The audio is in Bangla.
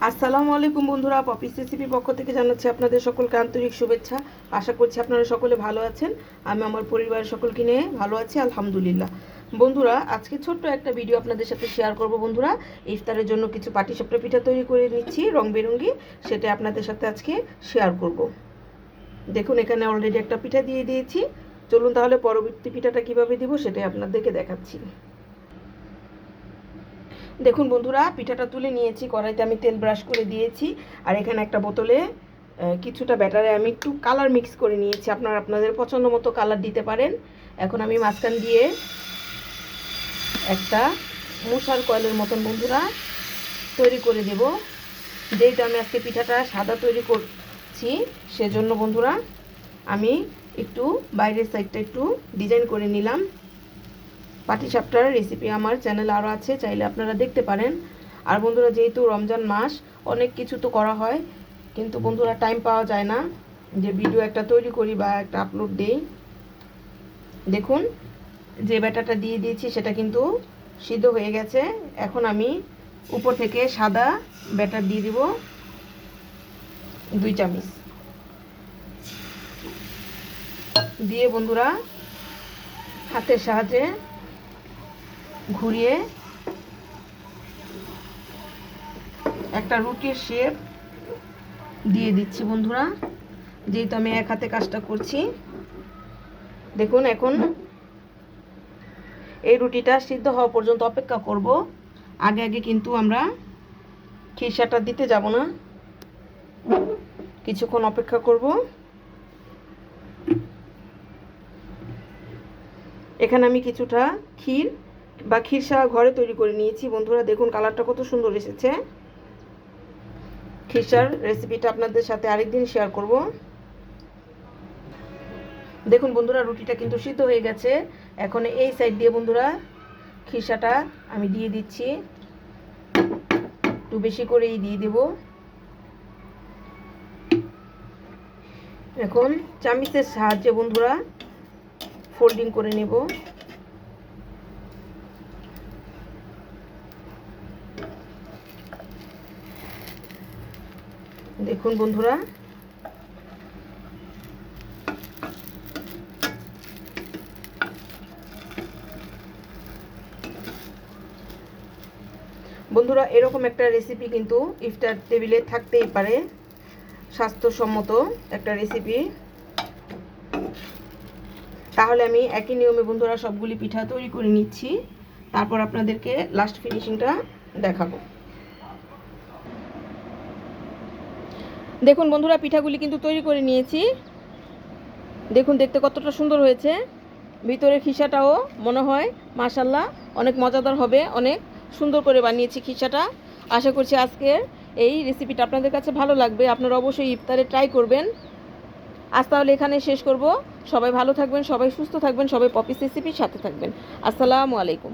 আসসালামু আলাইকুম বন্ধুরা, পপিস রেসিপি পক্ষ থেকে জানাচ্ছি আপনাদের সকলকে আন্তরিক শুভেচ্ছা। আশা করছি আপনারা সকলে ভালো আছেন। আমি আমার পরিবারের সকলকে নিয়ে ভালো আছি, আলহামদুলিল্লাহ। বন্ধুরা, আজকে ছোট্ট একটা ভিডিও আপনাদের সাথে শেয়ার করব। বন্ধুরা, ইফতারের জন্য কিছু পাটিসাপটা পিঠা তৈরি করে নিচ্ছি রং বেরঙি, সেটা আপনাদের সাথে আজকে শেয়ার করব। দেখুন, এখানে অলরেডি একটা পিঠা দিয়ে দিয়েছি। চলুন তাহলে পরবর্তী পিঠাটা কিভাবে দিব সেটাই আপনাদেরকে দেখাচ্ছি। দেখুন বন্ধুরা, পিঠাটা তুলে নিয়েছি, কড়াইতে আমি তেল ব্রাশ করে দিয়েছি। আর এখানে একটা বোতলে কিছুটা ব্যাটারে আমি একটু কালার মিক্স করে নিয়েছি। আপনারা আপনাদের পছন্দ মতো কালার দিতে পারেন। এখন আমি মাঝখান দিয়ে একটা মশার কয়েলের মতন বন্ধুরা তৈরি করে দেব। যেহেতু আমি আজকে পিঠাটা সাদা তৈরি করছি, সেজন্য বন্ধুরা আমি একটু বাইরের সাইডটা একটু ডিজাইন করে নিলাম। পাটিসাপটার রেসিপি আমার চ্যানেলে আরও আছে, চাইলে আপনারা দেখতে পারেন। আর বন্ধুরা, যেহেতু রমজান মাস, অনেক কিছু তো করা হয়, কিন্তু বন্ধুরা টাইম পাওয়া যায় না যে ভিডিও একটা তৈরি করি বা একটা আপলোড দেই। দেখুন, যে ব্যাটারটা দিয়ে দিয়েছি সেটা কিন্তু সিদ্ধ হয়ে গেছে। এখন আমি উপর থেকে সাদা ব্যাটার দিয়ে দিব 2 চামচ দিয়ে বন্ধুরা হাতের সাহায্যে ঘুরিয়ে একটা রুটির শেপ দিয়ে দিচ্ছি বন্ধুরা, যেহেতু আমি এক হাতে কাজটা করছি। দেখুন, এখন এই রুটিটা সিদ্ধ হওয়া পর্যন্ত অপেক্ষা করব। আগে আগে কিন্তু আমরা খিরসাটা দিতে যাব না, কিছুক্ষণ অপেক্ষা করব। এখানে আমি কিছুটা ক্ষীর বা খিরসা ঘরে তৈরি করে নিয়েছি বন্ধুরা। দেখুন কালারটা কত সুন্দর এসেছে। খিরসার রেসিপিটা আপনাদের সাথে আরেকদিন শেয়ার করব। দেখুন বন্ধুরা, রুটিটা কিন্তু সিদ্ধ হয়ে গেছে। এখন এই সাইড দিয়ে বন্ধুরা খিরসাটা আমি দিয়ে দিচ্ছি, একটু বেশি করেই দিয়ে দেব। এখন চামচের সাহায্যে বন্ধুরা ফোল্ডিং করে নেব। দেখুন বন্ধুরা, বন্ধুরা এরকম একটা রেসিপি কিন্তু ইফতার টেবিলে থাকতেই পারে, স্বাস্থ্যসম্মত একটা রেসিপি। তাহলে আমি একই নিয়মে বন্ধুরা সবগুলি পিঠা তৈরি করে নিচ্ছি, তারপর আপনাদেরকে লাস্ট ফিনিশিংটা দেখাবো। দেখুন বন্ধুরা, পিঠাগুলি কিন্তু তৈরি করে নিয়েছি। দেখুন দেখতে কতটা সুন্দর হয়েছে। ভিতরের খিসাটাও মনে হয় মাশাআল্লাহ অনেক মজাদার হবে। অনেক সুন্দর করে বানিয়েছি খিসাটা। আশা করছি আজকের এই রেসিপিটা আপনাদের কাছে ভালো লাগবে। আপনারা অবশ্যই ইফতারে ট্রাই করবেন। আজ তাহলে এখানে শেষ করব। সবাই ভালো থাকবেন, সবাই সুস্থ থাকবেন, সবাই পপিস রেসিপির সাথে থাকবেন। আসসালামু আলাইকুম।